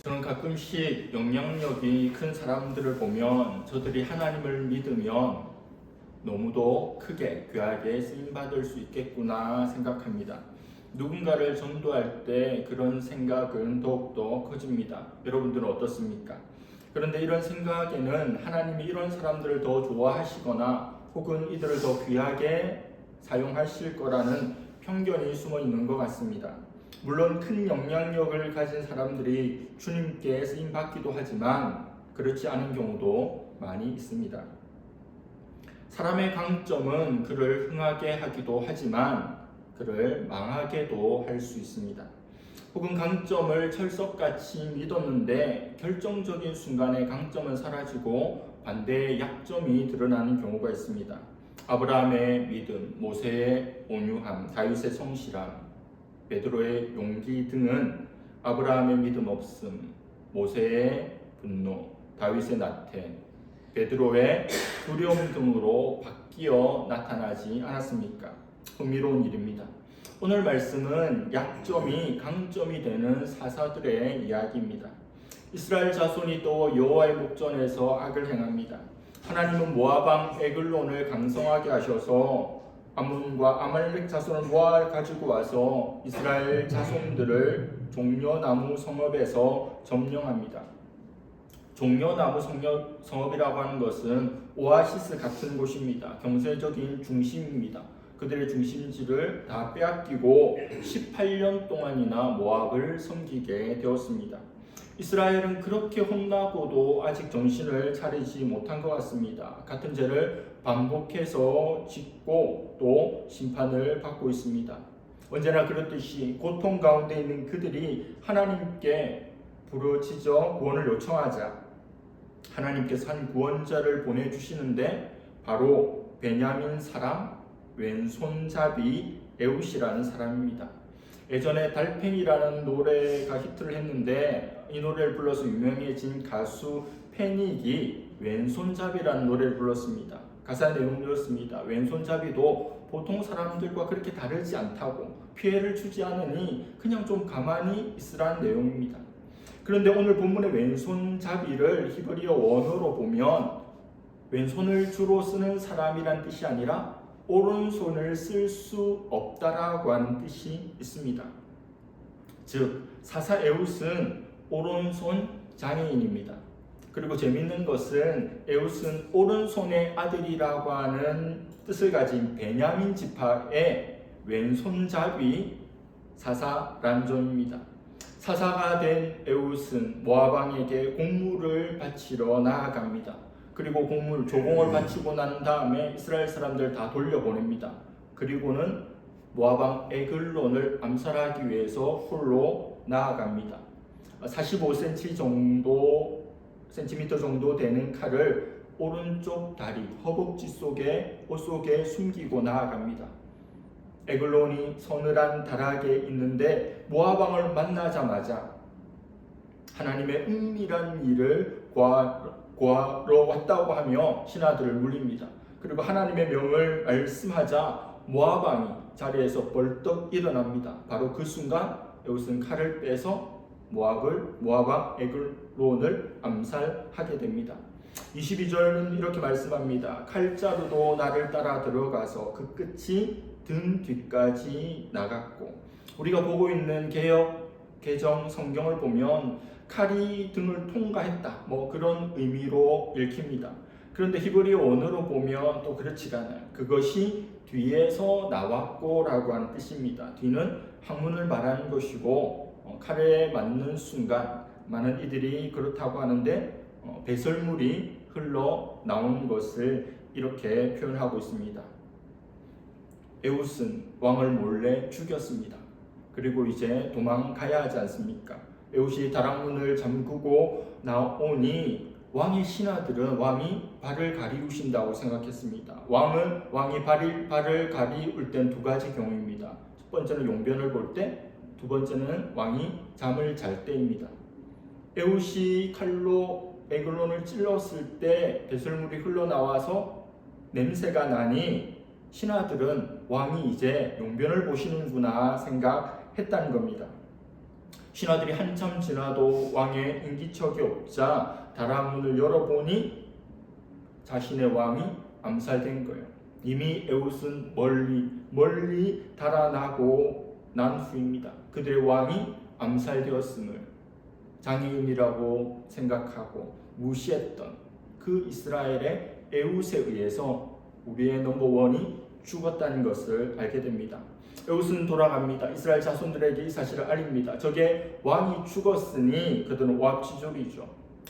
저는 가끔씩 영향력이 큰 사람들을 보면 저들이 하나님을 믿으면 너무도 크게 귀하게 쓰임받을 수 있겠구나 생각합니다. 누군가를 전도할 때 그런 생각은 더욱더 커집니다. 여러분들은 어떻습니까? 그런데 이런 생각에는 하나님이 이런 사람들을 더 좋아하시거나 혹은 이들을 더 귀하게 사용하실 거라는 편견이 숨어 있는 것 같습니다. 물론 큰 영향력을 가진 사람들이 주님께 쓰임받기도 하지만 그렇지 않은 경우도 많이 있습니다. 사람의 강점은 그를 흥하게 하기도 하지만 그를 망하게도 할 수 있습니다. 혹은 강점을 철석같이 믿었는데 결정적인 순간에 강점은 사라지고 반대의 약점이 드러나는 경우가 있습니다. 아브라함의 믿음, 모세의 온유함, 다윗의 성실함, 베드로의 용기 등은 아브라함의 믿음 없음, 모세의 분노, 다윗의 나태, 베드로의 두려움 등으로 바뀌어 나타나지 않았습니까? 흥미로운 일입니다. 오늘 말씀은 약점이 강점이 되는 사사들의 이야기입니다. 이스라엘 자손이 또 여호와의 목전에서 악을 행합니다. 하나님은 모압 왕 에글론을 강성하게 하셔서 암몬과 아말렉 자손을 모아 가지고 와서 이스라엘 자손들을 종려나무 성읍에서 점령합니다. 종려나무 성읍이라고 하는 것은 오아시스 같은 곳입니다. 경제적인 중심입니다. 그들의 중심지를 다 빼앗기고 18년 동안이나 모압을 섬기게 되었습니다. 이스라엘은 그렇게 혼나고도 아직 정신을 차리지 못한 것 같습니다. 같은 죄를 반복해서 짓고 또 심판을 받고 있습니다. 언제나 그렇듯이 고통 가운데 있는 그들이 하나님께 부르짖어 구원을 요청하자 하나님께서 한 구원자를 보내주시는데 바로 베냐민 사람 왼손잡이 에웃이라는 사람입니다. 예전에 달팽이라는 노래가 히트를 했는데 이 노래를 불러서 유명해진 가수 패닉이 왼손잡이라는 노래를 불렀습니다. 가사 내용은 이렇습니다. 왼손잡이도 보통 사람들과 그렇게 다르지 않다고, 피해를 주지 않으니 그냥 좀 가만히 있으라는 내용입니다. 그런데 오늘 본문의 왼손잡이를 히브리어 원어로 보면 왼손을 주로 쓰는 사람이란 뜻이 아니라 오른손을 쓸 수 없다라고 하는 뜻이 있습니다. 즉 사사 에웃은 오른손 장애인입니다. 그리고 재밌는 것은 에웃은 오른손의 아들이라고 하는 뜻을 가진 베냐민 지파의 왼손잡이 사사라는 점입니다. 사사가 된 에웃은 모압 왕에게 공물을 바치러 나아갑니다. 그리고 조공을 바치고 난 다음에 이스라엘 사람들 다 돌려보냅니다. 그리고는 모압 왕 에글론을 암살하기 위해서 홀로 나아갑니다. 45cm 정도 되는 칼을 오른쪽 다리 허벅지 속에 옷 속에 숨기고 나아갑니다. 에글론이 서늘한 다락에 있는데 모압 왕을 만나자마자 하나님의 은밀한 일을 구하러 왔다고 하며 신하들을 물립니다. 그리고 하나님의 명을 말씀하자 모압 왕이 자리에서 벌떡 일어납니다. 바로 그 순간 에웃은 칼을 빼서 모압 왕 에글론을 암살하게 됩니다. 22절은 이렇게 말씀합니다. 칼자루도 나를 따라 들어가서 그 끝이 등 뒤까지 나갔고, 우리가 보고 있는 개정 성경을 보면 칼이 등을 통과했다 그런 의미로 읽힙니다. 그런데 히브리 원어로 보면 또 그렇지가 않아요. 그것이 뒤에서 나왔고 라고 하는 뜻입니다. 뒤는 학문을 말하는 것이고 칼에 맞는 순간 많은 이들이 그렇다고 하는데 배설물이 흘러나온 것을 이렇게 표현하고 있습니다. 에웃은 왕을 몰래 죽였습니다. 그리고 이제 도망가야 하지 않습니까? 에웃이 다락문을 잠그고 나오니 왕의 신하들은 왕이 발을 가리우신다고 생각했습니다. 왕이 발을 가리울 땐 두 가지 경우입니다. 첫 번째는 용변을 볼 때, 두 번째는 왕이 잠을 잘 때입니다. 에웃이 칼로 에글론을 찔렀을 때 배설물이 흘러나와서 냄새가 나니 신하들은 왕이 이제 용변을 보시는구나 생각했다는 겁니다. 신하들이 한참 지나도 왕의 인기척이 없자 다락문을 열어보니 자신의 왕이 암살된 거예요. 이미 에웃은 멀리 달아나고 난 후입니다. 그들의 왕이 암살되었음을 장애인이라고 생각하고 무시했던 그 이스라엘의 에웃에 의해서 우리의 넘버원이 죽었다는 것을 알게 됩니다. 에웃은 돌아갑니다. 이스라엘 자손들에게 이 사실을 알립니다. 적의 왕이 죽었으니 그들은 오합지졸이죠.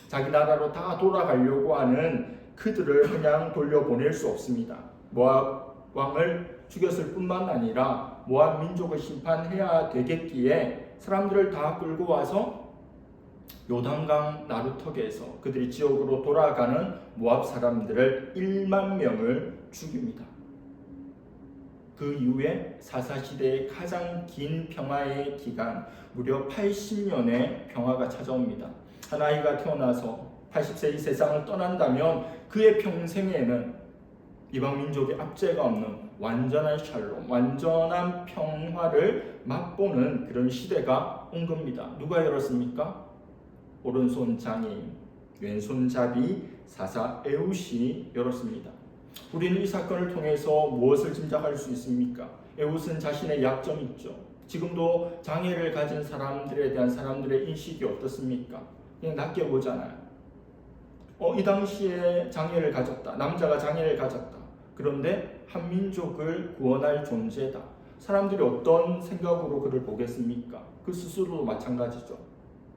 자기 나라로 다 돌아가려고 하는 그들을 그냥 돌려보낼 수 없습니다. 모압 왕을 죽였을 뿐만 아니라 모압 민족을 심판해야 되겠기에 사람들을 다 끌고 와서 요단강 나루턱에서 그들이 지역으로 돌아가는 모압 사람들을 1만 명을 죽입니다. 그 이후에 사사시대의 가장 긴 평화의 기간, 무려 80년의 평화가 찾아옵니다. 한 아이가 태어나서 80세 이 세상을 떠난다면 그의 평생에는 이방 민족의 압제가 없는 완전한 샬롬, 완전한 평화를 맛보는 그런 시대가 온 겁니다. 누가 열었습니까? 오른손 장애인, 왼손잡이 사사 에웃이 열었습니다. 우리는 이 사건을 통해서 무엇을 짐작할 수 있습니까? 에웃은 자신의 약점이 있죠. 지금도 장애를 가진 사람들에 대한 사람들의 인식이 어떻습니까? 그냥 낮게 보잖아요. 이 당시에 장애를 가졌다. 남자가 장애를 가졌다. 그런데 한 민족을 구원할 존재다. 사람들이 어떤 생각으로 그를 보겠습니까? 그 스스로도 마찬가지죠.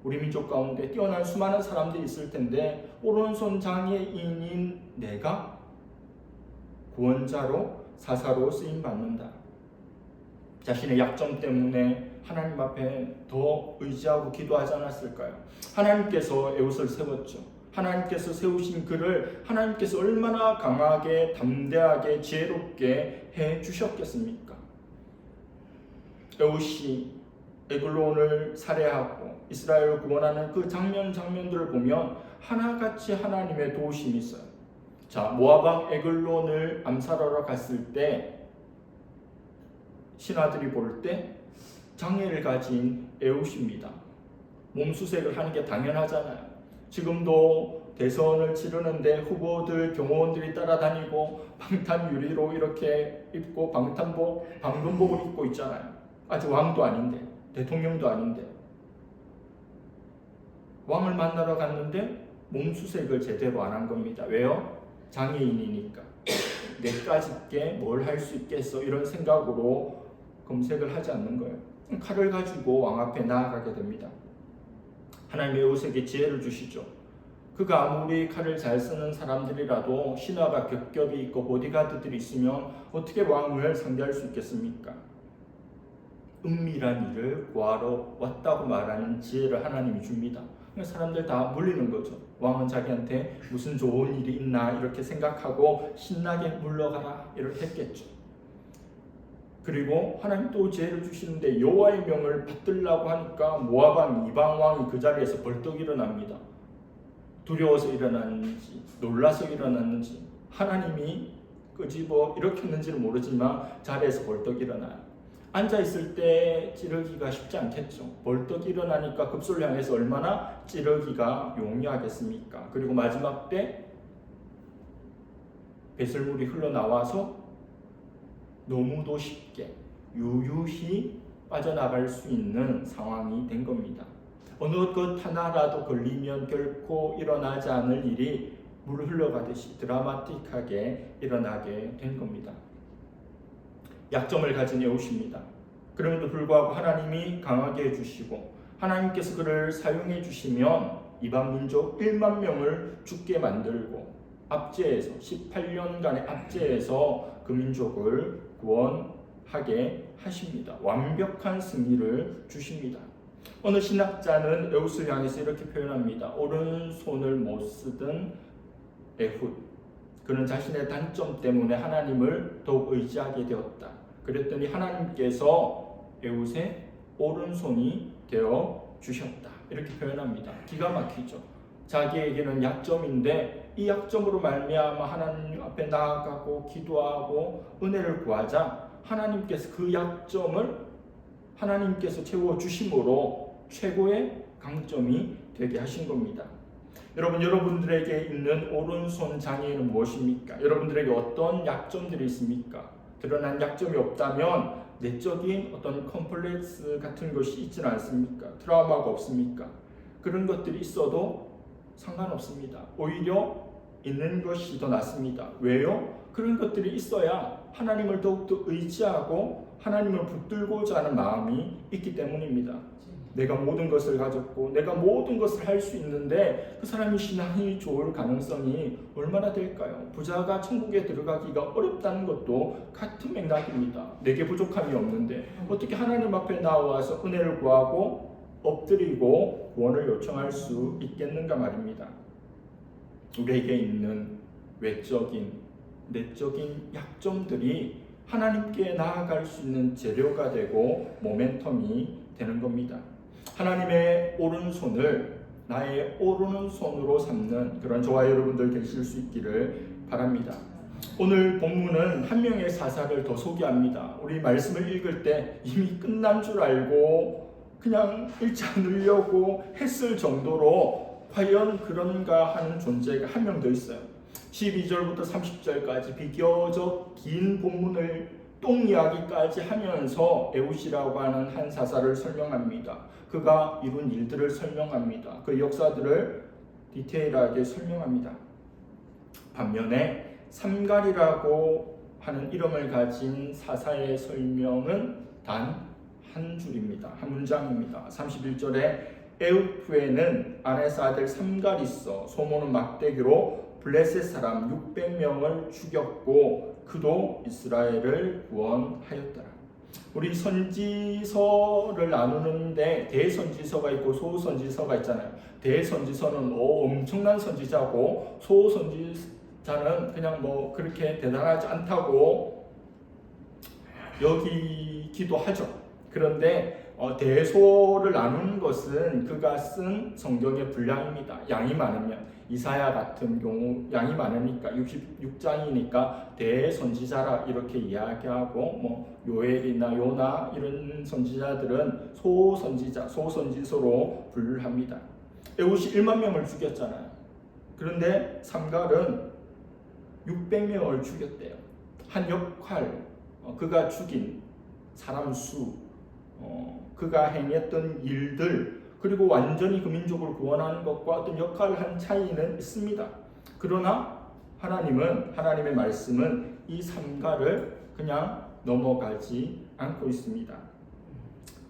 우리 민족 가운데 뛰어난 수많은 사람들이 있을 텐데 오른손 장애인인 내가 구원자로 사사로 쓰임받는다. 자신의 약점 때문에 하나님 앞에 더 의지하고 기도하지 않았을까요? 하나님께서 에웃을 세웠죠. 하나님께서 세우신 그를 하나님께서 얼마나 강하게 담대하게 지혜롭게 해주셨겠습니까? 에웃이 에글론을 살해하고 이스라엘을 구원하는 그 장면들을 보면 하나같이 하나님의 도우심이 있어요. 자, 모압왕 에글론을 암살하러 갔을 때 신하들이 볼 때 장애를 가진 에웃입니다. 몸수색을 하는 게 당연하잖아요. 지금도 대선을 치르는데 후보들, 경호원들이 따라다니고 방탄 유리로 이렇게 입고 방탄복, 방금복을 입고 있잖아요. 아직 왕도 아닌데, 대통령도 아닌데. 왕을 만나러 갔는데 몸수색을 제대로 안 한 겁니다. 왜요? 장애인이니까. 내까짓게 뭘 할 수 있겠어 이런 생각으로 검색을 하지 않는 거예요. 칼을 가지고 왕 앞에 나아가게 됩니다. 하나님의 에웃에게 지혜를 주시죠. 그가 아무리 칼을 잘 쓰는 사람들이라도 신하가 겹겹이 있고 보디가드들이 있으면 어떻게 왕을 상대할 수 있겠습니까? 은밀한 일을 구하러 왔다고 말하는 지혜를 하나님이 줍니다. 사람들 다 물리는 거죠. 왕은 자기한테 무슨 좋은 일이 있나 이렇게 생각하고 신나게 물러가라 이렇게 했겠죠. 그리고 하나님 또 지혜를 주시는데 여호와의 명을 받들라고 하니까 모압 왕 이방 왕이 그 자리에서 벌떡 일어납니다. 두려워서 일어났는지 놀라서 일어났는지 하나님이 끄집어 일으켰는지는 모르지만 자리에서 벌떡 일어나요. 앉아있을 때 찌르기가 쉽지 않겠죠. 벌떡 일어나니까 급소를 향해서 얼마나 찌르기가 용이하겠습니까? 그리고 마지막 때 배설물이 흘러나와서 너무도 쉽게 유유히 빠져나갈 수 있는 상황이 된 겁니다. 어느 것 하나라도 걸리면 결코 일어나지 않을 일이 물 흘러가듯이 드라마틱하게 일어나게 된 겁니다. 약점을 가진 에웃입니다. 그럼에도 불구하고 하나님이 강하게 해주시고 하나님께서 그를 사용해 주시면 이방 민족 1만 명을 죽게 만들고 압제해서 18년간의 압제해서 그 민족을 구원하게 하십니다. 완벽한 승리를 주십니다. 어느 신학자는 에웃을 향해서 이렇게 표현합니다. 오른손을 못 쓰던 에훗, 그는 자신의 단점 때문에 하나님을 더욱 의지하게 되었다. 그랬더니 하나님께서 에웃의 오른손이 되어 주셨다. 이렇게 표현합니다. 기가 막히죠. 자기에게는 약점인데 이 약점으로 말미암아 하나님 앞에 나아가고 기도하고 은혜를 구하자 하나님께서 그 약점을 하나님께서 채워주심으로 최고의 강점이 되게 하신 겁니다. 여러분들에게 있는 오른손 장애는 무엇입니까? 여러분들에게 어떤 약점들이 있습니까? 드러난 약점이 없다면 내적인 어떤 컴플렉스 같은 것이 있지는 않습니까? 트라우마가 없습니까? 그런 것들이 있어도 상관없습니다. 오히려 있는 것이 더 낫습니다. 왜요? 그런 것들이 있어야 하나님을 더욱더 의지하고 하나님을 붙들고자 하는 마음이 있기 때문입니다. 내가 모든 것을 가졌고 내가 모든 것을 할 수 있는데 그 사람이 신앙이 좋을 가능성이 얼마나 될까요? 부자가 천국에 들어가기가 어렵다는 것도 같은 맥락입니다. 내게 부족함이 없는데 어떻게 하나님 앞에 나와서 은혜를 구하고 엎드리고 구원을 요청할 수 있겠는가 말입니다. 우리에게 있는 외적인, 내적인 약점들이 하나님께 나아갈 수 있는 재료가 되고 모멘텀이 되는 겁니다. 하나님의 오른손을 나의 오르는 손으로 삼는 그런 저와 여러분들 되실 수 있기를 바랍니다. 오늘 본문은 한 명의 사사를 더 소개합니다. 우리 말씀을 읽을 때 이미 끝난 줄 알고 그냥 읽지 않으려고 했을 정도로 과연 그런가 하는 존재가 한 명 더 있어요. 12절부터 30절까지 비교적 긴 본문을 똥 이야기까지 하면서 에웃이라고 하는 한 사사를 설명합니다. 그가 이룬 일들을 설명합니다. 그 역사들을 디테일하게 설명합니다. 반면에 삼갈이라고 하는 이름을 가진 사사의 설명은 단 한 줄입니다. 한 문장입니다. 31절에 에웃 후에는 아네스 아들 삼갈이 있어 소모는 막대기로 블레셋 사람 600명을 죽였고 그도 이스라엘을 구원하였더라. 우리 선지서를 나누는데 대선지서가 있고 소선지서가 있잖아요. 대선지서는 엄청난 선지자고 소선지자는 그냥 그렇게 대단하지 않다고 여기기도 하죠. 그런데 대소를 나누는 것은 그가 쓴 성경의 분량입니다. 양이 많으면 이사야 같은 경우 양이 많으니까 66장이니까 대선지자라 이렇게 이야기하고 요엘이나 요나 이런 선지자들은 소선지자, 소선지서로 분류를 합니다. 에웃이 1만 명을 죽였잖아요. 그런데 삼갈은 600명을 죽였대요. 한 역할, 그가 죽인 사람 수, 그가 행했던 일들, 그리고 완전히 그 민족을 구원하는 것과 어떤 역할을 한 차이는 있습니다. 그러나 하나님의 말씀은 이 삼갈을 그냥 넘어가지 않고 있습니다.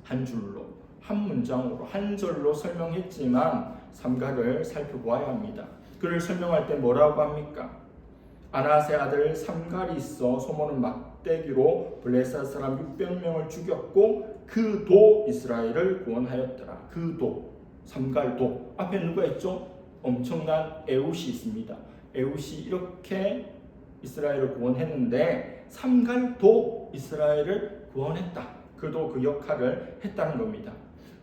한 줄로, 한 문장으로, 한 절로 설명했지만 삼갈을 살펴보아야 합니다. 그를 설명할 때 뭐라고 합니까? 아나세 아들 삼갈이 있어 소모는 막대기로 블레셋 사람 600명을 죽였고 그도 이스라엘을 구원하였더라. 그도, 삼갈도. 앞에 누가 있죠? 엄청난 에웃이 있습니다. 에웃이 이렇게 이스라엘을 구원했는데 삼갈도 이스라엘을 구원했다. 그도 그 역할을 했다는 겁니다.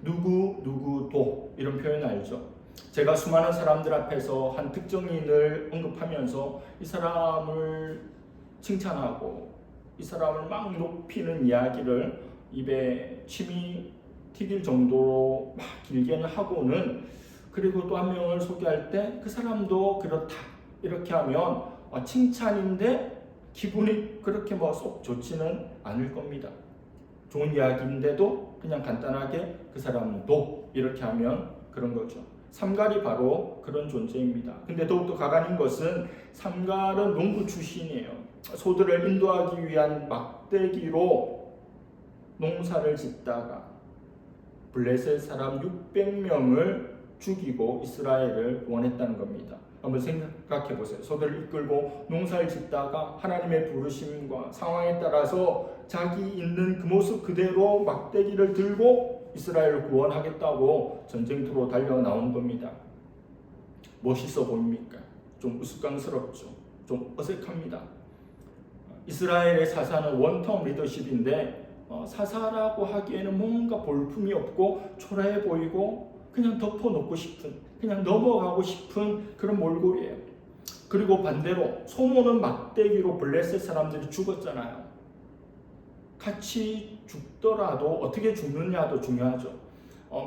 누구도 이런 표현 알죠? 제가 수많은 사람들 앞에서 한 특정인을 언급하면서 이 사람을 칭찬하고 이 사람을 막 높이는 이야기를 입에 침이 튀길 정도로 막 길게는 하고는, 그리고 또 한 명을 소개할 때 그 사람도 그렇다 이렇게 하면 칭찬인데 기분이 그렇게 쏙 좋지는 않을 겁니다. 좋은 이야기인데도 그냥 간단하게 그 사람도 이렇게 하면 그런 거죠. 삼갈이 바로 그런 존재입니다. 근데 더욱더 가관인 것은 삼갈은 농부 출신이에요. 소들을 인도하기 위한 막대기로 농사를 짓다가 블레셋 사람 600명을 죽이고 이스라엘을 구원했다는 겁니다. 한번 생각해 보세요. 소들을 이끌고 농사를 짓다가 하나님의 부르심과 상황에 따라서 자기 있는 그 모습 그대로 막대기를 들고 이스라엘을 구원하겠다고 전쟁터로 달려 나온 겁니다. 멋있어 보입니까? 좀 우스꽝스럽죠. 좀 어색합니다. 이스라엘의 사사는 원텀 리더십인데 사사라고 하기에는 뭔가 볼품이 없고 초라해 보이고 그냥 덮어놓고 싶은, 그냥 넘어가고 싶은 그런 몰골이에요. 그리고 반대로 소모는 막대기로 블레셋 사람들이 죽었잖아요. 같이 죽더라도 어떻게 죽느냐도 중요하죠.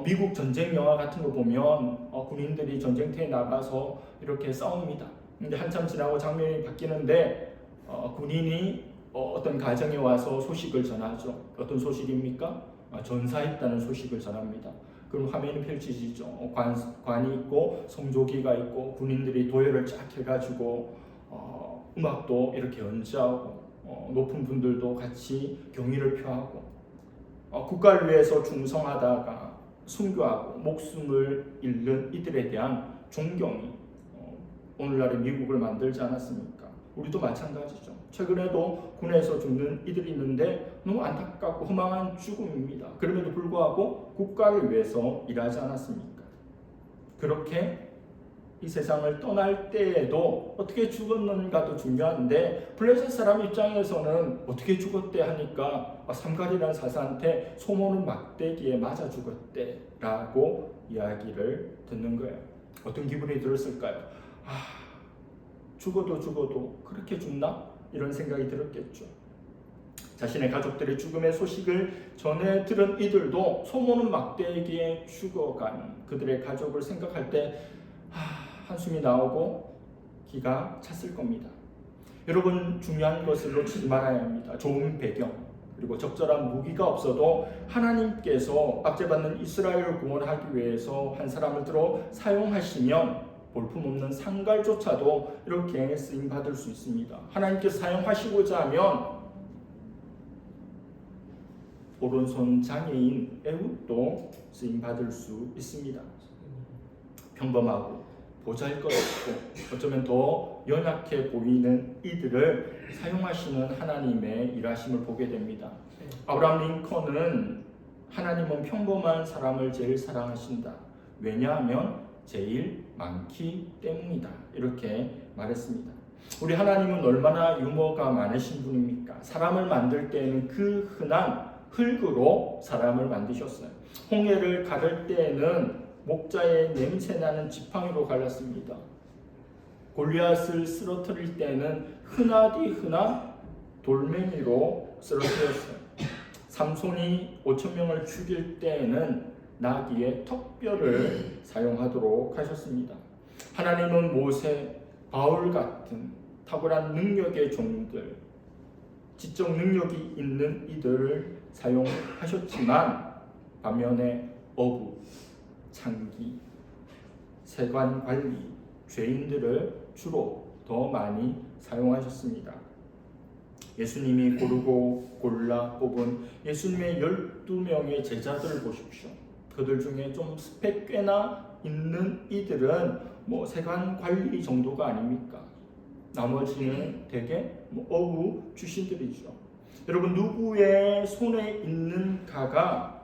미국 전쟁 영화 같은 거 보면 군인들이 전쟁터에 나가서 이렇게 싸웁니다. 근데 한참 지나고 장면이 바뀌는데 군인이 어떤 가정에 와서 소식을 전하죠. 어떤 소식입니까? 전사했다는 소식을 전합니다. 그럼 화면이 펼쳐지죠. 관이 있고 성조기가 있고 군인들이 도열을 쫙 해가지고 음악도 이렇게 연주하고 높은 분들도 같이 경의를 표하고 국가를 위해서 충성하다가 순교하고 목숨을 잃는 이들에 대한 존경이 오늘날의 미국을 만들지 않았습니까? 우리도 마찬가지죠. 최근에도 군에서 죽는 이들이 있는데 너무 안타깝고 허망한 죽음입니다. 그럼에도 불구하고 국가를 위해서 일하지 않았습니까? 그렇게 이 세상을 떠날 때에도 어떻게 죽었는가도 중요한데 블레셋 사람 입장에서는 어떻게 죽었대 하니까 삼갈이라는 사사한테 소모는 막대기에 맞아 죽었대 라고 이야기를 듣는 거예요. 어떤 기분이 들었을까요? 죽어도 그렇게 죽나? 이런 생각이 들었겠죠. 자신의 가족들의 죽음의 소식을 전해 들은 이들도 소모는 막대기에 죽어간 그들의 가족을 생각할 때 한숨이 나오고 기가 찼을 겁니다. 여러분, 중요한 것을 놓치지 말아야 합니다. 좋은 배경 그리고 적절한 무기가 없어도 하나님께서 압제받는 이스라엘을 구원하기 위해서 한 사람을 들어 사용하시면 볼품없는 상갈조차도 이렇게 쓰임받을 수 있습니다. 하나님께서 사용하시고자 하면 오른손 장애인 에훗도 쓰임받을 수 있습니다. 평범하고 보잘것없고 어쩌면 더 연약해 보이는 이들을 사용하시는 하나님의 일하심을 보게 됩니다. 아브라함 링컨은 하나님은 평범한 사람을 제일 사랑하신다. 왜냐하면 제일 많기 때문이다. 이렇게 말했습니다. 우리 하나님은 얼마나 유머가 많으신 분입니까? 사람을 만들 때에는 그 흔한 흙으로 사람을 만드셨어요. 홍해를 가를 때에는 목자의 냄새나는 지팡이로 갈랐습니다. 골리앗을 쓰러뜨릴 때는 흔하디 흔한 돌멩이로 쓰러뜨렸어요. 삼손이 5,000명을 죽일 때에는 나귀의 턱뼈를 사용하도록 하셨습니다. 하나님은 모세, 바울 같은 탁월한 능력의 종들, 지적 능력이 있는 이들을 사용하셨지만 반면에 어부, 창기, 세관 관리, 죄인들을 주로 더 많이 사용하셨습니다. 예수님이 고르고 골라 뽑은 예수님의 12명의 제자들을 보십시오. 그들 중에 좀 스펙 꽤나 있는 이들은 세관 관리 정도가 아닙니까? 나머지는 대개 어부 출신들이죠. 여러분, 누구의 손에 있는 가가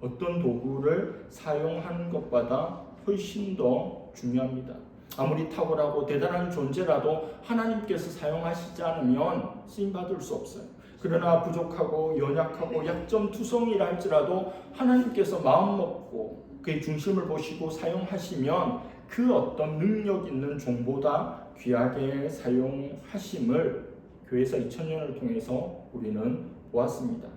어떤 도구를 사용하는 것보다 훨씬 더 중요합니다. 아무리 탁월하고 대단한 존재라도 하나님께서 사용하시지 않으면 쓰임받을 수 없어요. 그러나 부족하고 연약하고 약점투성이라 할지라도 하나님께서 마음먹고 그의 중심을 보시고 사용하시면 그 어떤 능력 있는 종보다 귀하게 사용하심을 교회사 2000년을 통해서 우리는 보았습니다.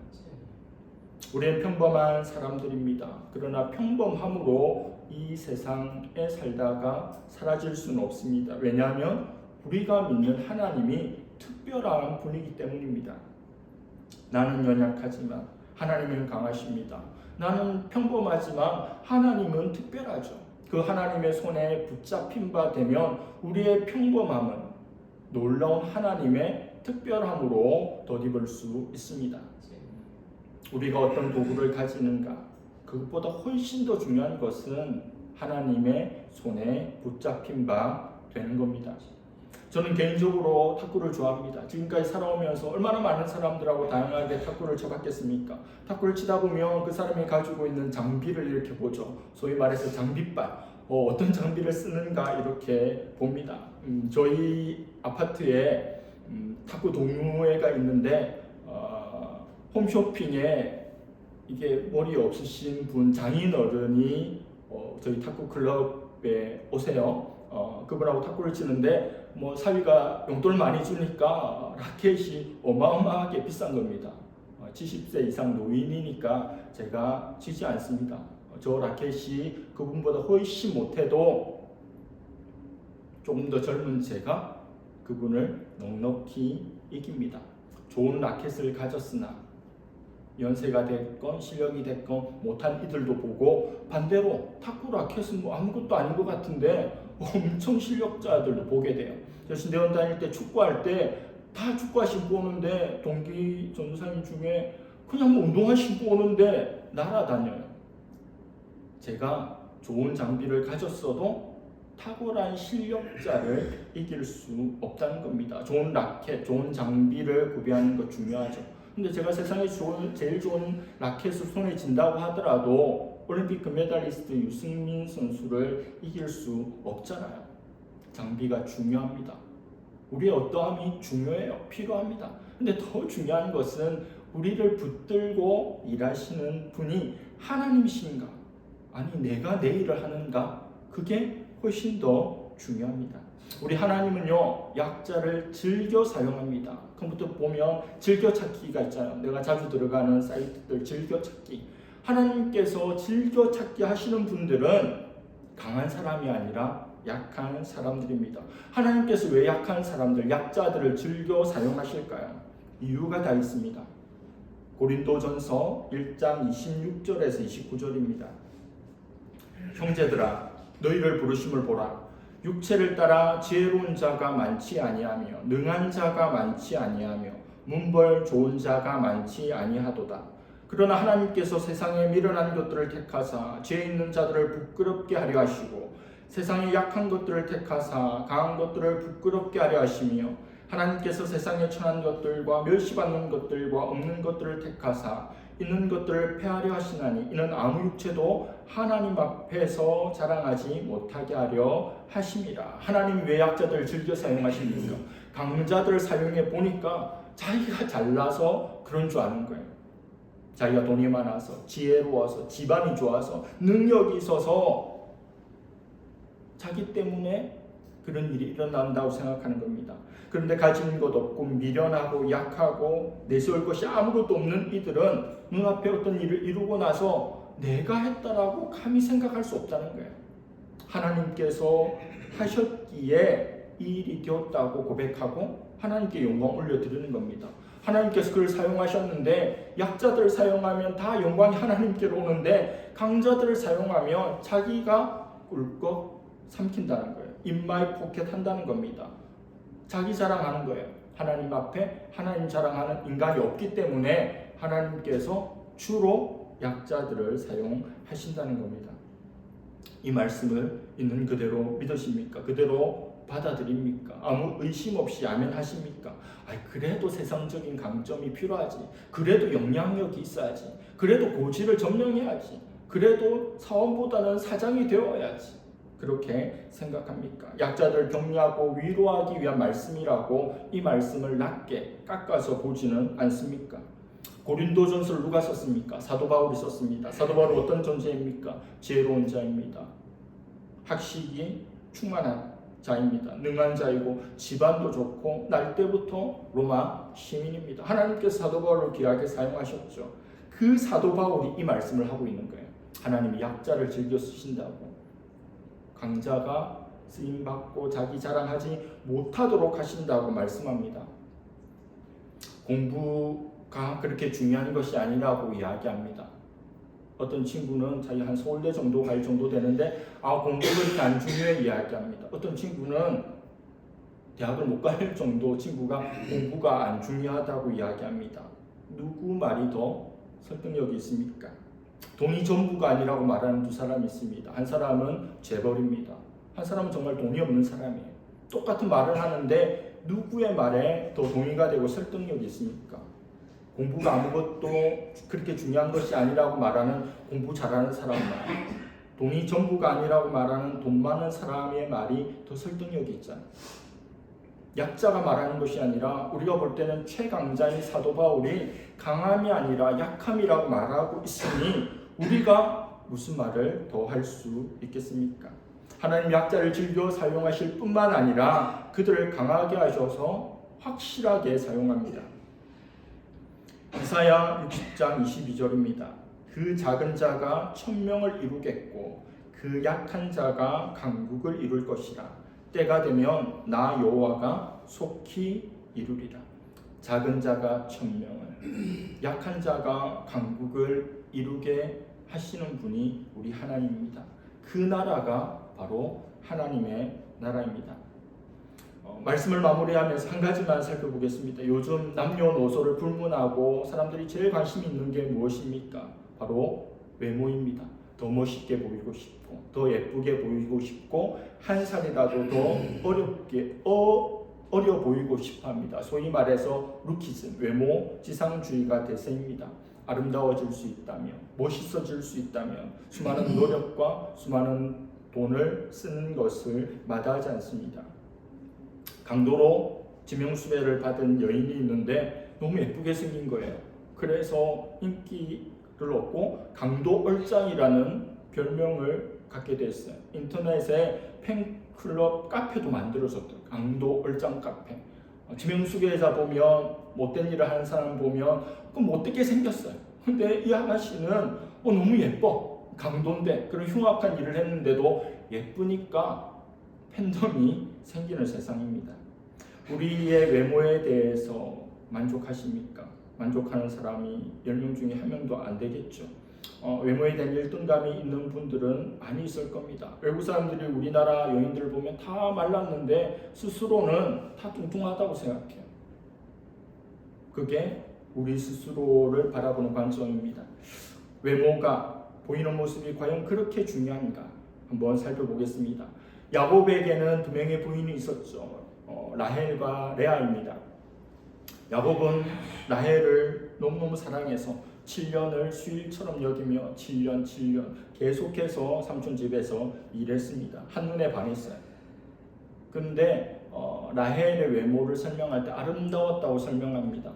우리는 평범한 사람들입니다. 그러나 평범함으로 이 세상에 살다가 사라질 수는 없습니다. 왜냐하면 우리가 믿는 하나님이 특별한 분이기 때문입니다. 나는 연약하지만 하나님은 강하십니다. 나는 평범하지만 하나님은 특별하죠. 그 하나님의 손에 붙잡힌 바 되면 우리의 평범함은 놀라운 하나님의 특별함으로 덧입을 수 있습니다. 우리가 어떤 도구를 가지는가, 그것보다 훨씬 더 중요한 것은 하나님의 손에 붙잡힌 바 되는 겁니다. 저는 개인적으로 탁구를 좋아합니다. 지금까지 살아오면서 얼마나 많은 사람들하고 다양하게 탁구를 쳐봤겠습니까? 탁구를 치다 보면 그 사람이 가지고 있는 장비를 이렇게 보죠. 소위 말해서 장비빨, 어떤 장비를 쓰는가 이렇게 봅니다. 저희 아파트에 탁구 동호회가 있는데 홈쇼핑에 이게 머리 없으신 분 장인 어른이 저희 탁구 클럽에 오세요. 그분하고 탁구를 치는데 사위가 용돈을 많이 주니까 라켓이 어마어마하게 비싼 겁니다. 70세 이상 노인이니까 제가 치지 않습니다. 저 라켓이 그분보다 훨씬 못해도 조금 더 젊은 제가 그분을 넉넉히 이깁니다. 좋은 라켓을 가졌으나 연세가 됐건 실력이 됐건 못한 이들도 보고, 반대로 탁구 라켓은 뭐 아무것도 아닌 것 같은데 엄청 실력자들도 보게 돼요. 저 신대원 다닐 때 축구할 때 다 축구화 신고 오는데 동기 전도사님 중에 그냥 뭐 운동화 신고 오는데 날아다녀요. 제가 좋은 장비를 가졌어도 탁월한 실력자를 이길 수 없다는 겁니다. 좋은 라켓, 좋은 장비를 구비하는 것 중요하죠. 근데 제가 세상에 제일 좋은 라켓을 손에 쥔다고 하더라도 올림픽 금메달리스트 유승민 선수를 이길 수 없잖아요. 장비가 중요합니다. 우리의 어떠함이 중요해요. 필요합니다. 근데 더 중요한 것은 우리를 붙들고 일하시는 분이 하나님이신가? 아니 내가 내 일을 하는가? 그게 훨씬 더 중요합니다. 우리 하나님은요, 약자를 즐겨 사용합니다. 컴퓨터 보면 즐겨찾기가 있잖아요. 내가 자주 들어가는 사이트들 즐겨찾기. 하나님께서 즐겨찾기 하시는 분들은 강한 사람이 아니라 약한 사람들입니다. 하나님께서 왜 약한 사람들, 약자들을 즐겨 사용하실까요? 이유가 다 있습니다. 고린도전서 1장 26절에서 29절입니다. 형제들아, 너희를 부르심을 보라. 육체를 따라 지혜로운 자가 많지 아니하며 능한 자가 많지 아니하며 문벌 좋은 자가 많지 아니하도다. 그러나 하나님께서 세상에 미련한 것들을 택하사 죄 있는 자들을 부끄럽게 하려 하시고 세상에 약한 것들을 택하사 강한 것들을 부끄럽게 하려 하시며 하나님께서 세상에 천한 것들과 멸시받는 것들과 없는 것들을 택하사 있는 것들을 폐하려 하시나니 이는 아무 육체도 하나님 앞에서 자랑하지 못하게 하려 하심이라. 하나님 왜 약자들을 즐겨 사용하십니까? 강자들을 사용해 보니까 자기가 잘나서 그런 줄 아는 거예요. 자기가 돈이 많아서 지혜로워서 집안이 좋아서 능력이 있어서 자기 때문에 그런 일이 일어난다고 생각하는 겁니다. 그런데 가진 것 없고 미련하고 약하고 내세울 것이 아무것도 없는 이들은 눈앞에 어떤 일을 이루고 나서 내가 했다라고 감히 생각할 수 없다는 거예요. 하나님께서 하셨기에 이 일이 되었다고 고백하고 하나님께 영광 올려드리는 겁니다. 하나님께서 그를 사용하셨는데 약자들을 사용하면 다 영광이 하나님께로 오는데 강자들을 사용하면 자기가 꿀꺽 삼킨다는 거예요. 인마이 포켓 한다는 겁니다. 자기 자랑하는 거예요. 하나님 앞에 하나님 자랑하는 인간이 없기 때문에 하나님께서 주로 약자들을 사용하신다는 겁니다. 이 말씀을 있는 그대로 믿으십니까? 그대로 받아들입니까? 아무 의심 없이 아멘 하십니까? 그래도 세상적인 강점이 필요하지. 그래도 영향력이 있어야지. 그래도 고지를 점령해야지. 그래도 사원보다는 사장이 되어야지. 그렇게 생각합니까? 약자들 격려하고 위로하기 위한 말씀이라고 이 말씀을 낮게 깎아서 보지는 않습니까? 고린도전서를 누가 썼습니까? 사도 바울이 썼습니다. 사도 바울은 어떤 존재입니까? 지혜로운 자입니다. 학식이 충만한 자입니다. 능한 자이고 집안도 좋고 날 때부터 로마 시민입니다. 하나님께서 사도 바울을 귀하게 사용하셨죠. 그 사도 바울이 이 말씀을 하고 있는 거예요. 하나님이 약자를 즐겨 쓰신다고. 강자가 쓰임받고 자기 자랑하지 못하도록 하신다고 말씀합니다. 공부가 그렇게 중요한 것이 아니라고 이야기합니다. 어떤 친구는 자기 한 서울대 정도 갈 정도 되는데 공부가 그렇게 안 중요해 이야기합니다. 어떤 친구는 대학을 못 갈 정도 친구가 공부가 안 중요하다고 이야기합니다. 누구 말이 더 설득력이 있습니까? 돈이 전부가 아니라고 말하는 두 사람이 있습니다. 한 사람은 재벌입니다. 한 사람은 정말 돈이 없는 사람이에요. 똑같은 말을 하는데 누구의 말에 더 동의가 되고 설득력이 있습니까? 공부가 아무것도 그렇게 중요한 것이 아니라고 말하는 공부 잘하는 사람 말, 돈이 전부가 아니라고 말하는 돈 많은 사람의 말이 더 설득력이 있잖아요. 약자가 말하는 것이 아니라 우리가 볼 때는 최강자인 사도 바울이 강함이 아니라 약함이라고 말하고 있으니 우리가 무슨 말을 더 할 수 있겠습니까? 하나님 약자를 즐겨 사용하실 뿐만 아니라 그들을 강하게 하셔서 확실하게 사용합니다. 이사야 60장 22절입니다. 그 작은 자가 천명을 이루겠고 그 약한 자가 강국을 이룰 것이라. 때가 되면 나 여호와가 속히 이루리라. 작은 자가 천명을, 약한 자가 강국을 이루게 하시는 분이 우리 하나님입니다. 그 나라가 바로 하나님의 나라입니다. 말씀을 마무리하면서 한 가지만 살펴보겠습니다. 요즘 남녀노소를 불문하고 사람들이 제일 관심 있는 게 무엇입니까? 바로 외모입니다. 더 멋있게 보이고 싶고, 더 예쁘게 보이고 싶고, 한 살이라도 더 어려 보이고 싶어합니다. 소위 말해서 루키즘, 외모 지상주의가 대세입니다. 아름다워질 수 있다면, 멋있어질 수 있다면 수많은 노력과 수많은 돈을 쓰는 것을 마다하지 않습니다. 강도로 지명수배를 받은 여인이 있는데 너무 예쁘게 생긴 거예요. 그래서 인기를 얻고 강도 얼짱이라는 별명을 갖게 됐어요. 인터넷에 팬클럽 카페도 만들어졌대요. 강도 얼짱 카페. 지명수배자 보면, 못된 일을 하는 사람 보면 못되게 생겼어요. 근데 이 아가씨는 너무 예뻐. 강도인데 그런 흉악한 일을 했는데도 예쁘니까 팬덤이 생기는 세상입니다. 우리의 외모에 대해서 만족하십니까? 만족하는 사람이 10명 중에 1명도 안 되겠죠. 외모에 대한 열등감이 있는 분들은 많이 있을 겁니다. 외국 사람들이 우리나라 여인들을 보면 다 말랐는데 스스로는 다 뚱뚱하다고 생각해요. 그게 우리 스스로를 바라보는 관점입니다. 외모가 보이는 모습이 과연 그렇게 중요한가? 한번 살펴보겠습니다. 야곱에게는 2명의 부인이 있었죠. 라헬과 레아입니다. 야곱은 라헬을 너무너무 사랑해서 7년을 수일처럼 여기며 7년 계속해서 삼촌 집에서 일했습니다. 한눈에 반했어요. 그런데 라헬의 외모를 설명할 때 아름다웠다고 설명합니다.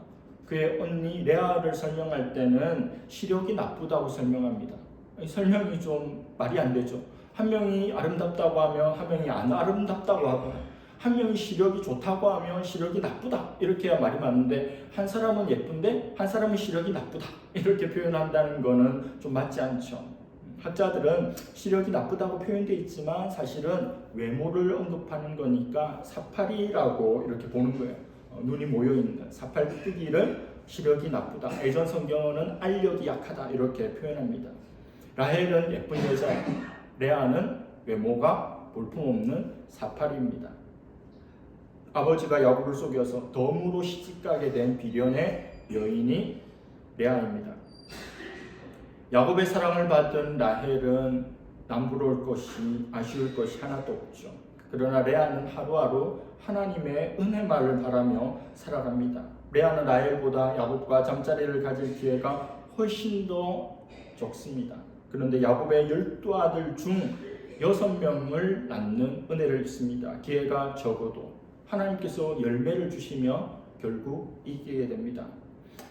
그의 언니 레아를 설명할 때는 시력이 나쁘다고 설명합니다. 이 설명이 좀 말이 안 되죠. 한 명이 아름답다고 하면 한 명이 안 아름답다고 하고, 한 명이 시력이 좋다고 하면 시력이 나쁘다 이렇게 해야 말이 맞는데, 한 사람은 예쁜데 한 사람은 시력이 나쁘다 이렇게 표현한다는 거는 좀 맞지 않죠. 학자들은 시력이 나쁘다고 표현되어 있지만 사실은 외모를 언급하는 거니까 사파리라고 이렇게 보는 거예요. 눈이 모여있는 사팔뜨기를 시력이 나쁘다. 예전 성경은 알력이 약하다 이렇게 표현합니다. 라헬은 예쁜 여자예요. 레아는 외모가 볼품없는 사파리입니다. 아버지가 야곱을 속여서 덤으로 시집가게 된 비련의 여인이 레아입니다. 야곱의 사랑을 받은 라헬은 남부러울 것이, 아쉬울 것이 하나도 없죠. 그러나 레아는 하루하루 하나님의 은혜만을 바라며 살아갑니다. 레아는 라헬보다 야곱과 잠자리를 가질 기회가 훨씬 더 적습니다. 그런데 야곱의 12아들 중 6명을 낳는 은혜를 입습니다. 기회가 적어도 하나님께서 열매를 주시며 결국 이기게 됩니다.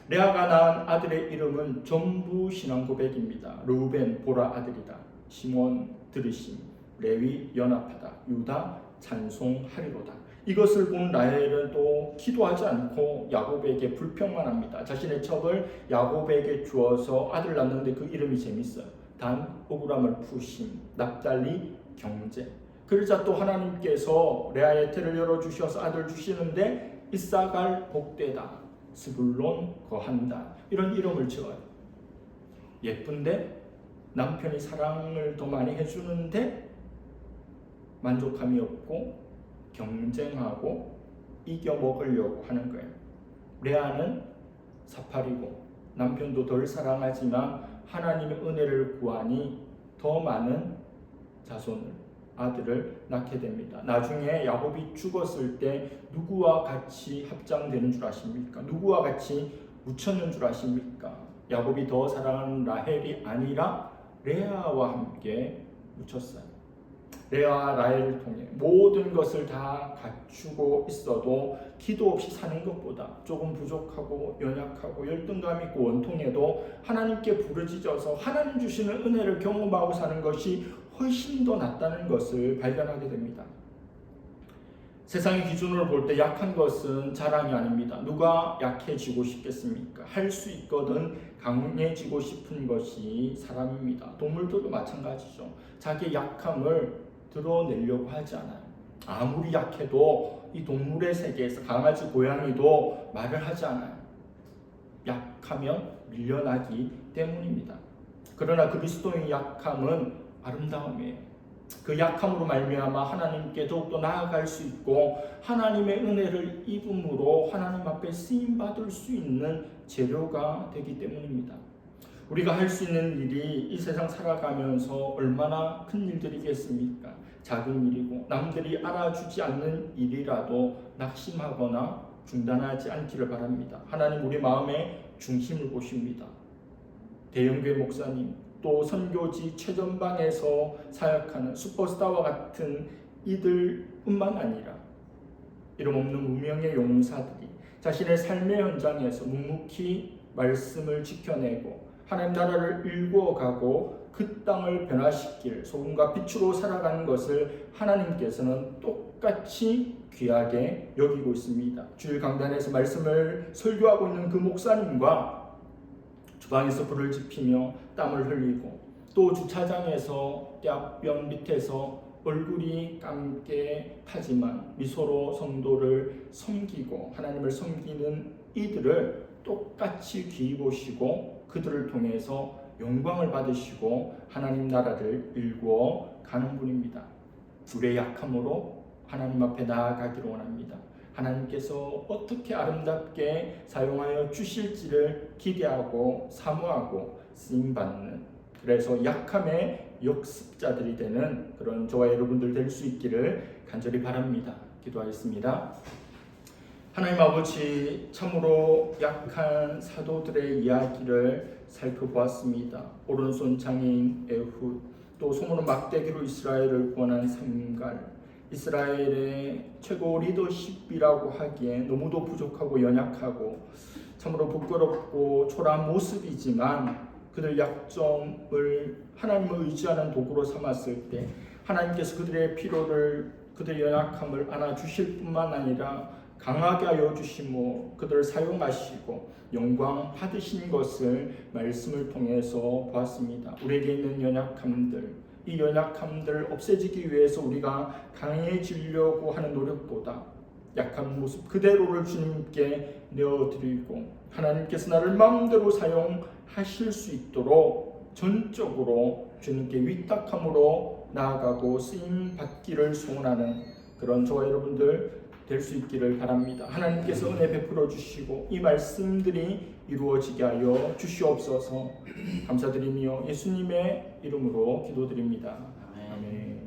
레아가 낳은 아들의 이름은 전부 신앙 고백입니다. 르우벤 보라 아들이다. 시몬 들으심, 레위 연합하다, 유다 찬송하리로다. 이것을 본 라헬은 또 기도하지 않고 야곱에게 불평만 합니다. 자신의 첩을 야곱에게 주어서 아들 낳는데 그 이름이 재밌어요. 단 억울함을 푸심, 납달리 경제. 그러자 또 하나님께서 레아의 태를 열어주셔서 아들 주시는데 이사갈 복되다, 스불론 거한다, 이런 이름을 지어요. 예쁜데 남편이 사랑을 더 많이 해주는데 만족함이 없고 경쟁하고 이겨먹으려고 하는 거예요. 레아는 사팔이고 남편도 덜 사랑하지만 하나님의 은혜를 구하니 더 많은 자손을, 아들을 낳게 됩니다. 나중에 야곱이 죽었을 때 누구와 같이 합장되는 줄 아십니까? 누구와 같이 묻혔는 줄 아십니까? 야곱이 더 사랑하는 라헬이 아니라 레아와 함께 묻혔어요. 레아와 라헬을 통해 모든 것을 다 갖추고 있어도 기도 없이 사는 것보다 조금 부족하고 연약하고 열등감 있고 원통해도 하나님께 부르짖어서 하나님 주시는 은혜를 경험하고 사는 것이 훨씬 더 낫다는 것을 발견하게 됩니다. 세상의 기준으로 볼 때 약한 것은 자랑이 아닙니다. 누가 약해지고 싶겠습니까? 할 수 있거든 강해지고 싶은 것이 사람입니다. 동물들도 마찬가지죠. 자기의 약함을 드러내려고 하지 않아요. 아무리 약해도 이 동물의 세계에서 강아지, 고양이도 말을 하지 않아요. 약하면 밀려나기 때문입니다. 그러나 그리스도의 약함은 아름다움이에요. 그 약함으로 말미암아 하나님께 더욱더 나아갈 수 있고 하나님의 은혜를 입음으로 하나님 앞에 쓰임받을 수 있는 재료가 되기 때문입니다. 우리가 할 수 있는 일이 이 세상 살아가면서 얼마나 큰 일들이겠습니까? 작은 일이고 남들이 알아주지 않는 일이라도 낙심하거나 중단하지 않기를 바랍니다. 하나님 우리 마음의 중심을 보십니다. 대형교회 목사님, 또 선교지 최전방에서 사역하는 슈퍼스타와 같은 이들뿐만 아니라 이름 없는 무명의 용사들이 자신의 삶의 현장에서 묵묵히 말씀을 지켜내고 하나님 나라를 일구어가고 그 땅을 변화시킬 소금과 빛으로 살아가는 것을 하나님께서는 똑같이 귀하게 여기고 있습니다. 주일 강단에서 말씀을 설교하고 있는 그 목사님과 주방에서 불을 지피며 땀을 흘리고 또 주차장에서 떼앞변 밑에서 얼굴이 감게 하지만 미소로 성도를 섬기고 하나님을 섬기는 이들을 똑같이 귀히 보시고 그들을 통해서 영광을 받으시고 하나님 나라를 일구어 가는 분입니다. 우리의 약함으로 하나님 앞에 나아가기를 원합니다. 하나님께서 어떻게 아름답게 사용하여 주실지를 기대하고 사모하고 쓰임받는, 그래서 약함의 역습자들이 되는 그런 저와 여러분들 될 수 있기를 간절히 바랍니다. 기도하겠습니다. 하나님 아버지, 참으로 약한 사도들의 이야기를 살펴보았습니다. 오른손 장애인 에훗, 또 소문은 막대기로 이스라엘을 구원한 삼갈, 이스라엘의 최고 리더십이라고 하기에 너무도 부족하고 연약하고 참으로 부끄럽고 초라한 모습이지만 그들 약점을 하나님을 의지하는 도구로 삼았을 때 하나님께서 그들의 필요를, 그들의 연약함을 안아주실 뿐만 아니라 강하게 하여 주시고 그들을 사용하시고 영광 받으신 것을 말씀을 통해서 보았습니다. 우리에게 있는 연약함들, 이 연약함들을 없애지기 위해서 우리가 강해지려고 하는 노력보다 약한 모습 그대로를 주님께 내어드리고 하나님께서 나를 마음대로 사용하실 수 있도록 전적으로 주님께 위탁함으로 나아가고 쓰임받기를 소원하는 그런 저와 여러분들 될 수 있기를 바랍니다. 하나님께서 은혜 베풀어 주시고 이 말씀들이 이루어지게 하여 주시옵소서. 감사드리며 예수님의 이름으로 기도드립니다. 아멘.